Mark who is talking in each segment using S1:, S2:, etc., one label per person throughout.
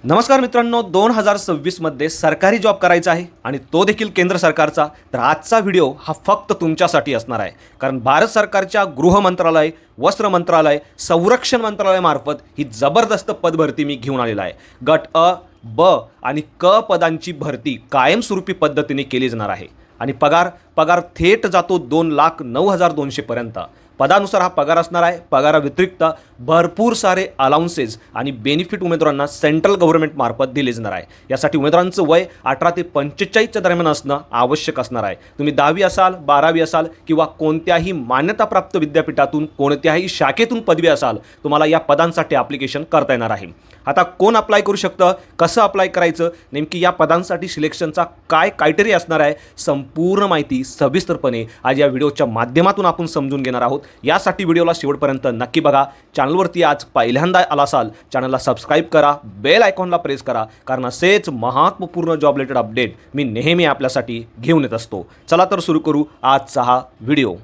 S1: नमस्कार मित्रांनो, 2026 मध्ये सरकारी जॉब करायचा आहे आणि तो देखील केंद्र सरकारचा. तर आजचा व्हिडिओ हा फक्त तुमच्यासाठी असणार आहे, कारण भारत सरकारच्या गृह मंत्रालय, वस्त्र मंत्रालय, संरक्षण मंत्रालयामार्फत ही जबरदस्त पदभरती मी घेऊन आलेला आहे. गट अ, ब आणि क पदांची भरती कायमस्वरूपी पद्धतीने केली जाणार आहे आणि पगार थेट जातो 2,09,200 पर्यंत. पदानुसार हा पगार असणार आहे. पगाराव्यतिरिक्त भरपूर सारे अलाउन्सेस आणि बेनिफिट उमेदवारांना सेंट्रल गव्हर्नमेंट मार्फत दिले जाणार आहे. यासाठी उमेदवारांचं वय 18 ते 45च्या दरम्यान असणं आवश्यक असणार आहे. तुम्ही 10वी असाल, 12वी असाल किंवा कोणत्याही मान्यताप्राप्त विद्यापीठातून कोणत्याही शाखेतून पदवी असाल, तुम्हाला या पदांसाठी ॲप्लिकेशन करता येणार आहे. आता कोण अप्लाय करू शकतं, कसं अप्लाय करायचं, नेमकी या पदांसाठी सिलेक्शनचा काय क्रायटेरिया असणार आहे, संपूर्ण माहिती सविस्तरपणे आज या व्हिडिओच्या माध्यमातून आपण समजून घेणार आहोत. यासाठी व्हिडिओला शेवटपर्यंत नक्की बघा. चॅनलवरती आज पहिल्यांदा आला असाल, चॅनलला सबस्क्राईब करा, बेल आयकॉनला प्रेस करा, कारण असेच महत्त्वपूर्ण जॉब रिलेटेड अपडेट मी नेहमी आपल्यासाठी घेऊन येत असतो. चला तर सुरू करू आजचा हा व्हिडिओ.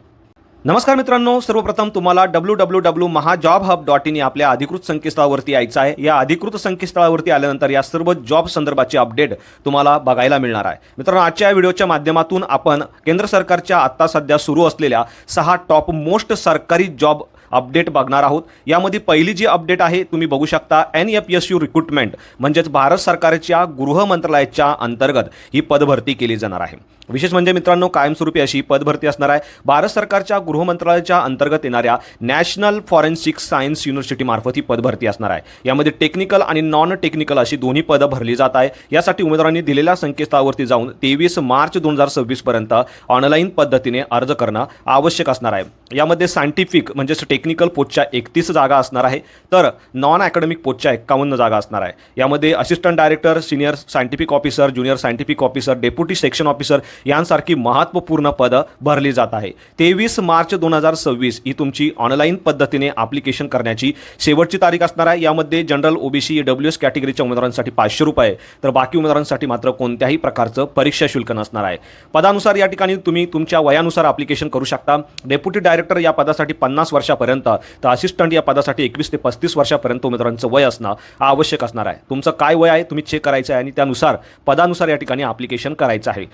S1: नमस्कार मित्रांनो, सर्वप्रथम तुम्हाला www.mahajobhub.in या आपल्या अधिकृत संकेतस्थळावरती यायचं आहे. या अधिकृत संकेतस्थळावरती आल्यानंतर या सर्व जॉब संदर्भाचे अपडेट तुम्हाला बघायला मिळणार आहे. मित्रांनो, आजच्या व्हिडिओच्या माध्यमातून आपण केंद्र सरकारच्या आत्ता सध्या सुरू असलेल्या 6 टॉप मोस्ट सरकारी जॉब अपडेट बघणार आहोत. यामध्ये पहिली जी अपडेट आहे तुम्ही बघू शकता, NFSU रिक्रुटमेंट म्हणजेच भारत सरकारच्या गृह मंत्रालयाच्या अंतर्गत ही पदभरती केली जाणार आहे. विशेष म्हणजे मित्रांनो, कायमस्वरूपी अशी पदभरती असणार आहे. भारत सरकारच्या गृह मंत्रालयाच्या अंतर्गत येणाऱ्या नॅशनल फॉरेन्सिक सायन्स युनिव्हर्सिटी मार्फत ही पदभरती असणार आहे. यामध्ये टेक्निकल आणि नॉन टेक्निकल अशी दोन्ही पदं भरली जात आहे. यासाठी उमेदवारांनी दिलेल्या संकेतस्थळावरती जाऊन 23 मार्च 2026 पर्यंत ऑनलाईन पद्धतीने अर्ज करणं आवश्यक असणार आहे. यामध्ये सायंटिफिक म्हणजेच टेक्निकल पोस्टच्या 31 जागा असणार आहे, तर नॉन अकॅडमिक पोस्टच्या 51 जागा असणार आहे. यामध्ये assistant director, senior scientific officer, junior scientific officer, deputy section officer यांसारखी महत्त्वपूर्ण पदं भरली जात आहे. 23 मार्च 2026 ही तुमची ऑनलाईन पद्धतीने ॲप्लिकेशन करण्याची शेवटची तारीख असणार आहे. यामध्ये जनरल, OBC, EWS कॅटेगरीच्या उमेदवारांसाठी 500 रुपये, तर बाकी उमेदवारांसाठी मात्र कोणत्याही प्रकारचं परीक्षा शुल्क नसणार आहे. पदानुसार या ठिकाणी तुम्ही तुमच्या वयानुसार ॲप्लिकेशन करू शकता. डेप्युटी डायरेक्टर या पदासाठी 50 वर्षापर्यंत, तर असिस्टंट या पदासाठी 21 ते 35 वर्षापर्यंत उमेदवारांचं वय असणं आवश्यक असणार आहे. तुमचं काय वय आहे तुम्ही चेक करायचं आहे आणि त्यानुसार पदानुसार या ठिकाणी ॲप्लिकेशन करायचं आहे.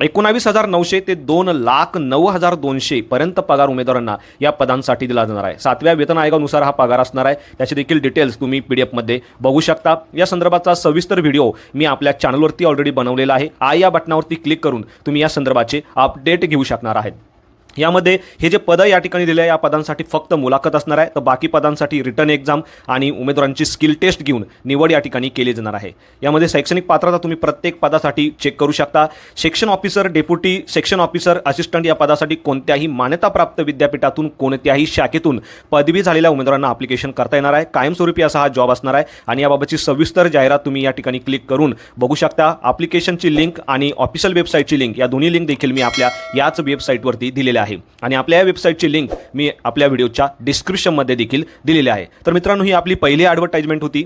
S1: 19,900 ते 2,09,200 पर्यंत पगार उमेदवारांना या पदांसाठी दिला जाणार आहे. 7व्या वेतन आयोगानुसार हा पगार असणार आहे. त्याचे देखील डिटेल्स तुम्ही PDF मध्ये बघू शकता. या संदर्भाचा सविस्तर व्हिडिओ मी आपल्या चॅनलवरती ऑलरेडी बनवलेला आहे. या बटनावरती क्लिक करून तुम्ही या संदर्भाचे अपडेट घेऊ शकणार आहेत. यामध्ये हे जे पदं या ठिकाणी दिले आहे, या पदांसाठी फक्त मुलाखत असणार आहे, तर बाकी पदांसाठी रिटर्न एक्झाम आणि उमेदवारांची स्किल टेस्ट घेऊन निवड या ठिकाणी केली जाणार आहे. यामध्ये शैक्षणिक पात्रता तुम्ही प्रत्येक पदासाठी चेक करू शकता. Section officer, deputy section officer, assistant या पदासाठी कोणत्याही मान्यताप्राप्त विद्यापीठातून कोणत्याही शाखेतून पदवी झालेल्या उमेदवारांना ॲप्लिकेशन करता येणार आहे. कायमस्वरूपी असा हा जॉब असणार आहे आणि याबाबतची सविस्तर जाहिरात तुम्ही या ठिकाणी क्लिक करून बघू शकता. ॲप्लिकेशनची लिंक आणि ऑफिशियल वेबसाईटची लिंक या दोन्ही लिंक देखील मी आपल्या याच वेबसाईटवरती दिलेल्या आहे आणि आपल्या या वेबसाईटची लिंक मी आपल्या व्हिडिओच्या डिस्क्रिप्शनमध्ये देखील दिलेली आहे. तर मित्रांनो, ही आपली पहिली ॲडव्हर्टाइजमेंट होती.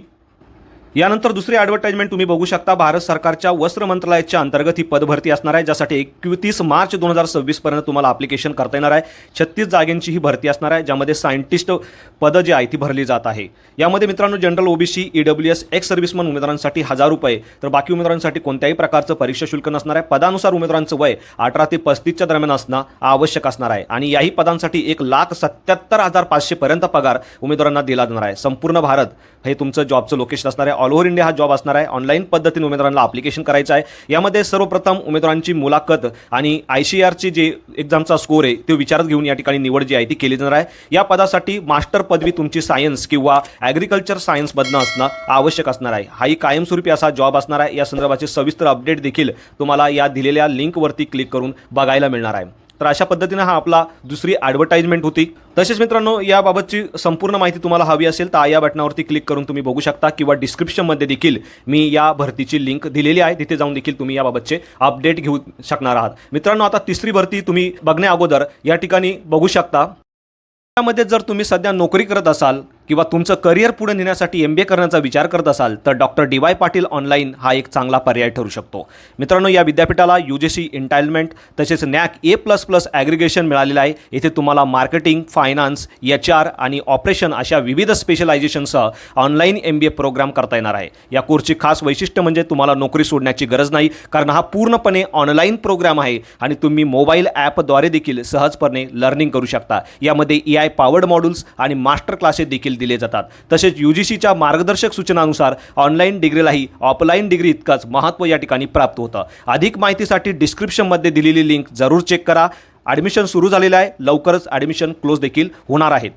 S1: यानंतर दुसरी ॲडव्हर्टाइजमेंट तुम्ही बघू शकता, भारत सरकारच्या वस्त्र मंत्रालयाच्या अंतर्गत ही पदभरती असणार आहे, ज्यासाठी 31 मार्च 2026 पर्यंत तुम्हाला ॲप्लिकेशन करता येणार आहे. 36 जागांची ही भरती असणार आहे, ज्यामध्ये सायंटिस्ट पदं जी आहे ती भरली जात आहे. यामध्ये मित्रांनो, general, OBC, EWS, x serviceman उमेदवारांसाठी 1,000 रुपये, तर बाकी उमेदवारांसाठी कोणत्याही प्रकारचं परीक्षा शुल्क नसणार आहे. पदानुसार उमेदवारांचं वय 18 ते 35च्या दरम्यान असणं आवश्यक असणार आहे आणि याही पदांसाठी 1,77,500 पर्यंत पगार उमेदवारांना दिला जाणार आहे. संपूर्ण भारत हे तुमचं जॉबचं लोकेशन असणार आहे. ऑल ओव्हर इंडिया हा जॉब असणार आहे. ऑनलाईन पद्धतीने उमेदवारांना ॲप्लिकेशन करायचं आहे. यामध्ये सर्वप्रथम उमेदवारांची मुलाखत आणि ICARची जे एक्झामचा स्कोर आहे ते विचारात घेऊन या ठिकाणी निवड जी आहे ती केली जाणार आहे. या पदासाठी मास्टर पदवी तुमची सायन्स किंवा ॲग्रिकल्चर सायन्समधनं असणं आवश्यक असणार आहे. हाही कायमस्वरूपी असा जॉब असणार आहे. या संदर्भाचे सविस्तर अपडेट देखील तुम्हाला या दिलेल्या लिंकवरती क्लिक करून बघायला मिळणार आहे. तर अशा पद्धतीनं हा आपला दुसरी ॲडव्हर्टाइजमेंट होती. तसेच मित्रांनो, याबाबतची संपूर्ण माहिती तुम्हाला हवी असेल तर या बटनावरती क्लिक करून तुम्ही बघू शकता किंवा डिस्क्रिप्शनमध्ये देखील मी या भरतीची लिंक दिलेली आहे, तिथे जाऊन देखील तुम्ही याबाबतचे अपडेट घेऊ शकणार आहात. मित्रांनो, आता तिसरी भरती तुम्ही बघण्या अगोदर या ठिकाणी बघू शकता. यामध्ये जर तुम्ही सध्या नोकरी करत असाल किंवा तुमचं करिअर पुढे नेण्यासाठी MBA करण्याचा विचार करत असाल तर डॉक्टर DY पाटील ऑनलाईन हा एक चांगला पर्याय ठरू शकतो. मित्रांनो, या विद्यापीठाला UGC एंटायलमेंट तसेच NAC A++ ॲग्रिगेशन मिळालेलं आहे. येथे तुम्हाला मार्केटिंग, फायनान्स, HR आणि ऑपरेशन अशा विविध स्पेशलायझेशनसह ऑनलाईन MBA प्रोग्राम करता येणार आहे. या कोर्सची खास वैशिष्ट्य म्हणजे तुम्हाला नोकरी सोडण्याची गरज नाही, कारण हा पूर्णपणे ऑनलाईन प्रोग्राम आहे आणि तुम्ही मोबाईल ॲपद्वारे देखील सहजपणे लर्निंग करू शकता. यामध्ये AI पॉवर्ड मॉड्यूल्स आणि मास्टर क्लासेस देखील दिले जातात. तसेच UGCच्या मार्गदर्शक सूचनानुसार ऑनलाईन डिग्रीलाही ऑफलाईन डिग्री इतकंच महत्त्व या ठिकाणी प्राप्त होतं. अधिक माहितीसाठी डिस्क्रिप्शनमध्ये दिलेली लिंक जरूर चेक करा. ॲडमिशन सुरू झालेलं आहे, लवकरच ॲडमिशन क्लोज देखील होणार आहेत.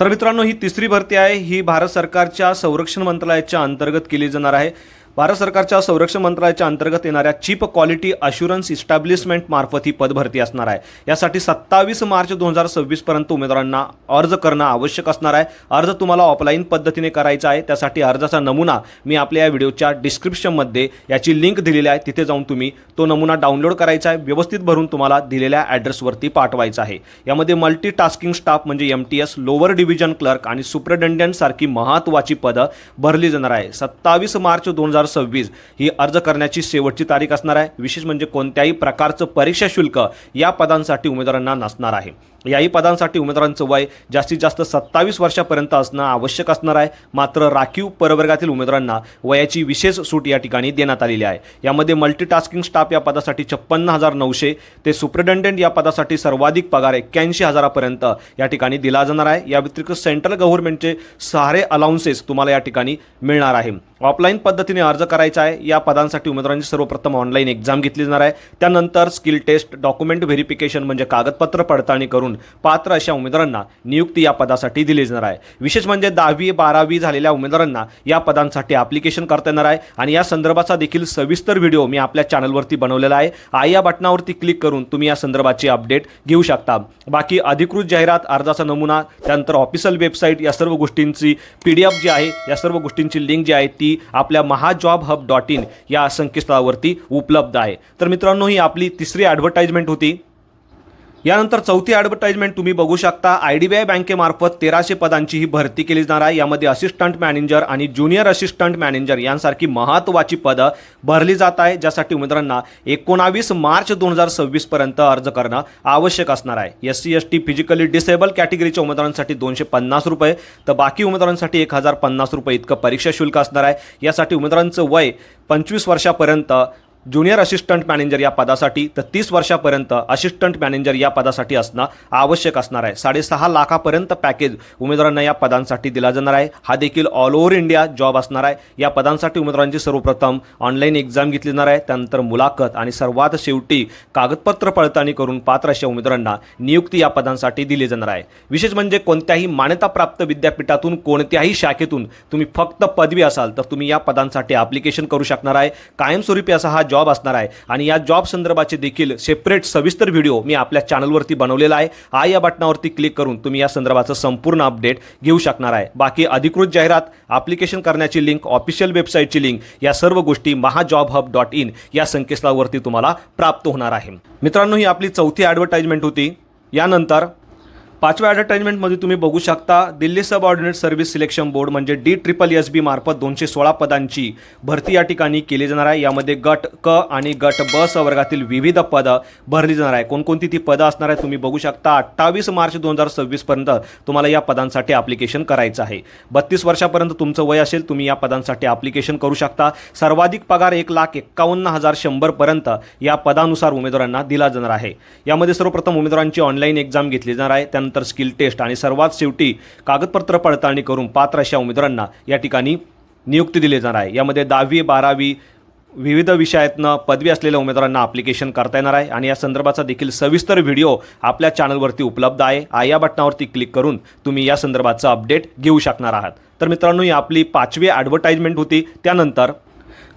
S1: तर मित्रांनो, ही तिसरी भरती आहे. ही भारत सरकारच्या संरक्षण मंत्रालयाच्या अंतर्गत केली जाणार आहे. भारत सरकारच्या संरक्षण मंत्रालयाच्या अंतर्गत येणाऱ्या चीफ क्वालिटी अश्युरन्स इस्टॅब्लिशमेंट मार्फत ही पदभरती असणार आहे. यासाठी 27 मार्च 2026 पर्यंत उमेदवारांना अर्ज करणं आवश्यक असणार आहे. अर्ज तुम्हाला ऑफलाईन पद्धतीने करायचा आहे. त्यासाठी अर्जाचा नमुना मी आपल्या या व्हिडिओच्या डिस्क्रिप्शनमध्ये याची लिंक दिलेली आहे, तिथे जाऊन तुम्ही तो नमुना डाउनलोड करायचा आहे. व्यवस्थित भरून तुम्हाला दिलेल्या ॲड्रेसवरती पाठवायचा आहे. यामध्ये मल्टीटास्किंग स्टाफ म्हणजे MTS, लोअर डिव्हिजन क्लर्क आणि सुपरिटेंडेंट सारखी महत्त्वाची पदं भरली जाणार आहे. 27 मार्च 2026 ही अर्ज करण्याची शेवटची तारीख असणार आहे. विशेष म्हणजे कोणत्याही प्रकारचं परीक्षा शुल्क या पदांसाठी उमेदवारांना नसणार आहे. याही पदांसाठी उमेदवारांचं वय जास्तीत जास्त 27 वर्षापर्यंत असणं आवश्यक असणार आहे. मात्र राखीव प्रवर्गातील उमेदवारांना वयाची विशेष सूट या ठिकाणी देण्यात आलेली आहे. यामध्ये मल्टीटास्किंग स्टाफ या पदासाठी 56,900 ते सुपरिटेंडेंट या पदासाठी सर्वाधिक पगार 81,000 पर्यंत या ठिकाणी दिला जाणार आहे. या व्यतिरिक्त सेंट्रल गव्हर्नमेंटचे सारे अलाउन्सेस तुम्हाला या ठिकाणी मिळणार आहे. ऑफलाईन पद्धतीने अर्ज करायचा आहे. या पदांसाठी उमेदवारांची सर्वप्रथम ऑनलाईन एक्झाम घेतली जाणार आहे. त्यानंतर स्किल टेस्ट, डॉक्युमेंट व्हेरिफिकेशन म्हणजे कागदपत्र पडताळणी करून पात्र अशा उमेदवारांना नियुक्ती या पदासाठी दिली जाणार आहे. विशेष म्हणजे 10वी 12वी झालेल्या उमेदवारांना या पदांसाठी ॲप्लिकेशन करता येणार आहे आणि या संदर्भाचा देखील सविस्तर व्हिडिओ मी आपल्या चॅनलवरती बनवलेला आहे. या बटनावरती क्लिक करून तुम्ही या संदर्भाची अपडेट घेऊ शकता. बाकी अधिकृत जाहिरात, अर्जाचा नमुना, त्यानंतर ऑफिशियल वेबसाईट या सर्व गोष्टींची PDF जी आहे, या सर्व गोष्टींची लिंक जी आहे ती आपल्या mahajobhub.in या संकेतस्थळावरती उपलब्ध आहे. तर मित्रांनो, ही आपली तिसरी ॲडव्हर्टाइजमेंट होती. यानंतर चौथी ॲडव्हर्टाइजमेंट तुम्ही बघू शकता. IDBI बँकेमार्फत 1300 पदांची ही भरती केली जाणार आहे. यामध्ये असिस्टंट मॅनेजर आणि ज्युनियर असिस्टंट मॅनेजर यांसारखी महत्त्वाची पदं भरली जात आहे, ज्यासाठी उमेदवारांना 19 मार्च 2026 पर्यंत अर्ज करणं आवश्यक असणार आहे. SC ST फिजिकली डिसेबल कॅटेगरीच्या उमेदवारांसाठी 250 रुपये तर बाकी उमेदवारांसाठी 1050 रुपये इतकं परीक्षा शुल्क असणार आहे. यासाठी उमेदवारांचं वय 25 वर्षापर्यंत ज्युनियर असिस्टंट मॅनेजर या पदासाठी तर 30 वर्षापर्यंत असिस्टंट मॅनेजर या पदासाठी असणं आवश्यक असणार आहे. 6.5 लाखापर्यंत पॅकेज उमेदवारांना या पदांसाठी दिला जाणार आहे. हा देखील ऑल ओव्हर इंडिया जॉब असणार आहे. या पदांसाठी उमेदवारांची सर्वप्रथम ऑनलाईन एक्झाम घेतली जाणार आहे. त्यानंतर मुलाखत आणि सर्वात शेवटी कागदपत्र पडताळणी करून पात्र अशा उमेदवारांना नियुक्ती या पदांसाठी दिली जाणार आहे. विशेष म्हणजे कोणत्याही मान्यताप्राप्त विद्यापीठातून कोणत्याही शाखेतून तुम्ही फक्त पदवी असाल तर तुम्ही या पदांसाठी ॲप्लिकेशन करू शकणार आहे. कायमस्वरूपी असा हा जॉब असणार आहे आणि या जॉब संदर्भाचे देखील सेपरेट सविस्तर व्हिडिओ मी आपल्या चॅनलवरती बनवलेला आहे. या बटनावरती क्लिक करून तुम्ही या संदर्भाचं संपूर्ण अपडेट घेऊ शकणार आहे. बाकी अधिकृत जाहिरात, ॲप्लिकेशन करण्याची लिंक, ऑफिशियल वेबसाईटची लिंक या सर्व गोष्टी mahajobhub.in या संकेतस्थळावरती तुम्हाला प्राप्त होणार आहे. मित्रांनो, ही आपली चौथी ॲडव्हर्टाइजमेंट होती. यानंतर पाचव्या ॲडव्हर्टाइजमेंटमध्ये तुम्ही बघू शकता दिल्ली सब ऑर्डिनेट सर्व्हिस सिलेक्शन बोर्ड म्हणजे DSSB मार्फत 216 पदांची भरती या ठिकाणी केली जाणार आहे. यामध्ये गट क आणि गट ब वर्गातील विविध पदं भरली जाणार आहे. कोणकोणती ती पदं असणार आहे तुम्ही बघू शकता. 28 मार्च 2026 पर्यंत तुम्हाला या पदांसाठी ॲप्लिकेशन करायचं आहे. 32 वर्षापर्यंत तुमचं वय असेल तुम्ही या पदांसाठी ॲप्लिकेशन करू शकता. सर्वाधिक पगार 1,51,100 पर्यंत या पदानुसार उमेदवारांना दिला जाणार आहे. यामध्ये सर्वप्रथम उमेदवारांची ऑनलाईन एक्झाम घेतली जाणार आहे. त्यानंतर स्किल टेस्ट आणि सर्वात शेवटी कागदपत्र पडताळणी करून पात्र अशा उमेदवारांना या ठिकाणी नियुक्ती दिली जाणार आहे. यामध्ये 10वी 12वी विविध विषयातनं पदवी असलेल्या उमेदवारांना ॲप्लिकेशन करता येणार आहे आणि या संदर्भाचा देखील सविस्तर व्हिडिओ आपल्या चॅनलवरती उपलब्ध आहे. या बटनावरती क्लिक करून तुम्ही या संदर्भाचं अपडेट घेऊ शकणार आहात. तर मित्रांनो, ही आपली 5वी ॲडव्हर्टाइजमेंट होती. त्यानंतर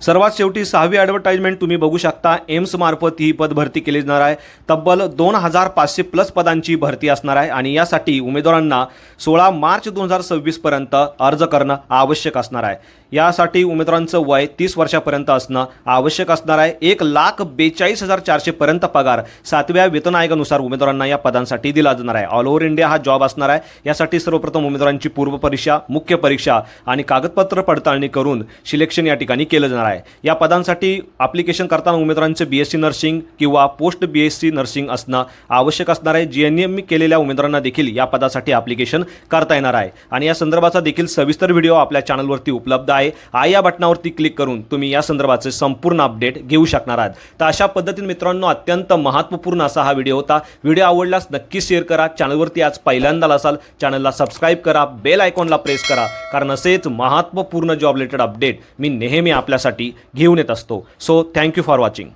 S1: सर्वात शेवटी 6वी ॲडव्हर्टाइजमेंट तुम्ही बघू शकता. एम्स मार्फत ही पद भरती केली जाणार आहे. तब्बल 2500 प्लस पदांची भरती असणार आहे आणि यासाठी उमेदवारांना 16 मार्च 2026 पर्यंत अर्ज करणं आवश्यक असणार आहे. यासाठी उमेदवारांचं वय 30 वर्षापर्यंत असणं आवश्यक असणार आहे. 1,42,400 पर्यंत पगार 7व्या वेतन आयोगानुसार उमेदवारांना या पदांसाठी दिला जाणार आहे. ऑल ओव्हर इंडिया हा जॉब असणार आहे. यासाठी सर्वप्रथम उमेदवारांची पूर्वपरीक्षा, मुख्य परीक्षा आणि कागदपत्र पडताळणी करून सिलेक्शन या ठिकाणी केलं जाणार आहे. या पदांसाठी ॲप्लिकेशन करताना उमेदवारांचे BSc नर्सिंग किंवा पोस्ट BSc नर्सिंग असणं आवश्यक असणार आहे. GNM केलेल्या उमेदवारांना देखील या पदासाठी ॲप्लिकेशन करता येणार आहे आणि या संदर्भाचा देखील सविस्तर व्हिडिओ आपल्या चॅनलवरती उपलब्ध आहे. या बटनावरती क्लिक करून तुम्ही या संदर्भाचे संपूर्ण अपडेट घेऊ शकणार आहात. तर अशा पद्धतीने मित्रांनो अत्यंत महत्त्वपूर्ण असा हा व्हिडिओ होता. व्हिडिओ आवडल्यास नक्की शेअर करा. चॅनलवरती आज पहिल्यांदा असाल चॅनलला सबस्क्राईब करा, बेल आयकॉनला प्रेस करा, कारण असेच महत्त्वपूर्ण जॉब रिलेटेड अपडेट मी नेहमी आपल्यासाठी घेऊन येत असतो. So thank you for watching.